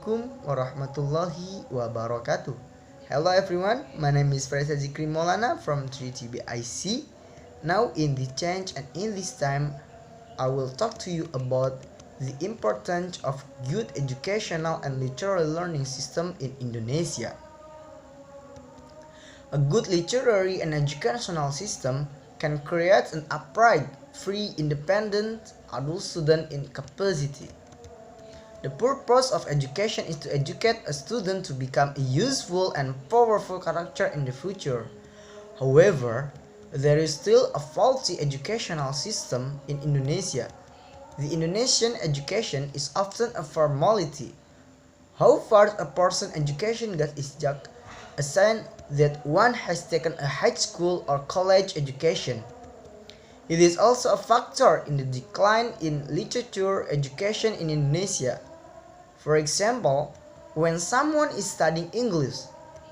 Assalamualaikum warahmatullahi wabarakatuh. Hello everyone, my name is Faridsyah Dzikri Maulana from TBI C. Now in this change and in this time, I will talk to you about the importance of good educational and literary learning system in Indonesia. A good literary and educational system can create an upright, free, independent adult student in capacity. The purpose of education is to educate a student to become a useful and powerful character in the future. However, there is still a faulty educational system in Indonesia. The Indonesian education is often a formality. How far a person's education gets is just a sign that one has taken a high school or college education. It is also a factor in the decline in literature education in Indonesia. For example, when someone is studying English,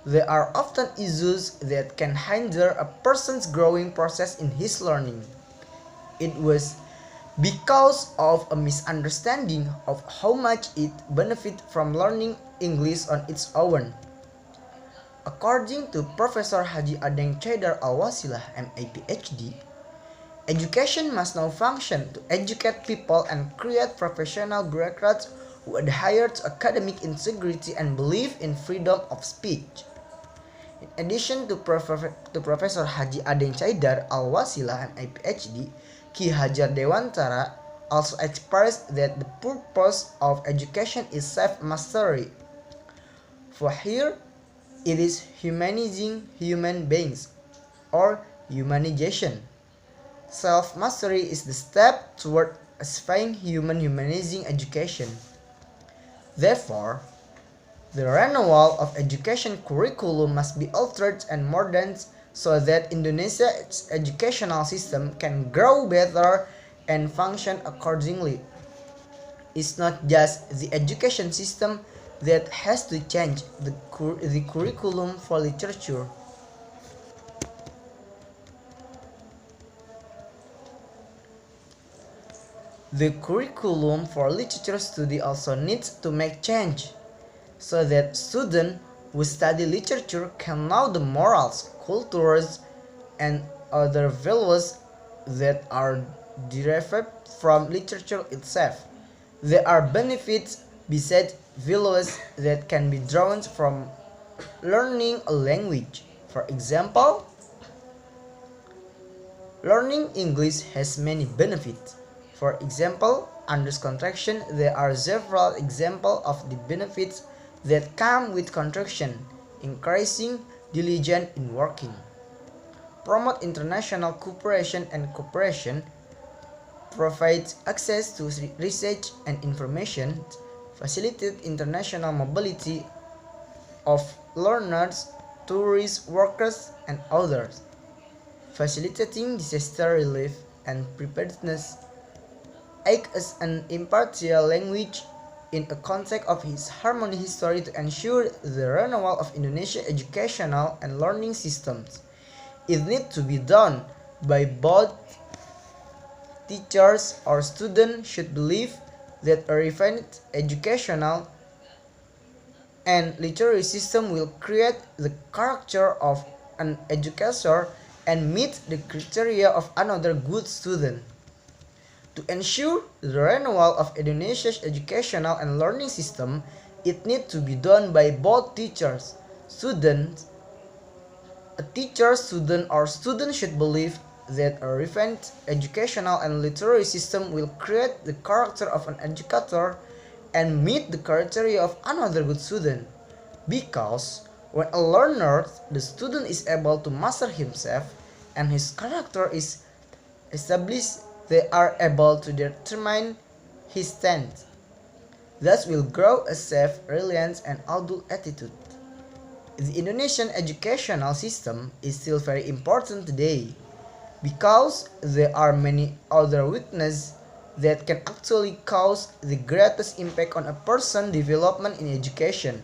there are often issues that can hinder a person's growing process in his learning. It was because of a misunderstanding of how much it benefits from learning English on its own. According to Professor Haji Adeng Chaidar Al-Wasilah, MA PhD, education must now function to educate people and create professional bureaucrats who adhere to academic integrity and believe in freedom of speech. In addition to Professor Haji Adeng Chaidar Al-Wasilah, MA PhD, Ki Hajar Dewantara also expressed that the purpose of education is self-mastery. For here, it is humanizing human beings, or humanization. Self-mastery is the step toward aspiring humanizing education. Therefore, the renewal of education curriculum must be altered and modernized so that Indonesia's educational system can grow better and function accordingly. It's not just the education system that has to change the curriculum for literature. The curriculum for literature study also needs to make change, so that students who study literature can know the morals, cultures, and other values that are derived from literature itself. There are benefits besides values that can be drawn from learning a language. For example, learning English has many benefits. For example, under contraction, there are several examples of the benefits that come with contraction, increasing diligence in working, promote international cooperation and cooperation, provides access to research and information, facilitate international mobility of learners, tourists, workers, and others, facilitating disaster relief and preparedness, act as an impartial language in a context of its harmony history to ensure the renewal of Indonesian educational and learning systems. It needs to be done by both teachers or students should believe that a refined educational and literary system will create the character of an educator and meet the criteria of another good student. To ensure the renewal of Indonesia's educational and learning system, it needs to be done by both teachers, students. A teacher, student, or student should believe that a refined educational and literary system will create the character of an educator and meet the criteria of another good student. Because when a learner, the student is able to master himself and his character is established, they are able to determine his stance. Thus will grow a self-reliance and adult attitude. The Indonesian educational system is still very important today because there are many other weaknesses that can actually cause the greatest impact on a person's development in education.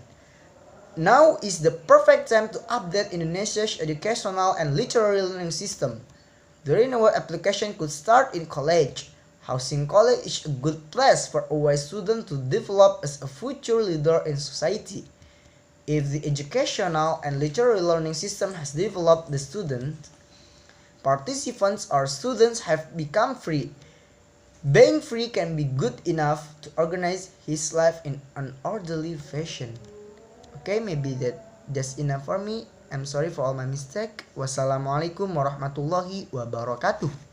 Now is the perfect time to update Indonesia's educational and literary learning system. The renewal application could start in college, Housing college is a good place for a wise student to develop as a future leader in society. If the educational and literary learning system has developed the student, participants or students have become free. Being free can be good enough to organize his life in an orderly fashion. Okay, maybe that's enough for me. I'm sorry for all my mistake. Wassalamualaikum warahmatullahi wabarakatuh.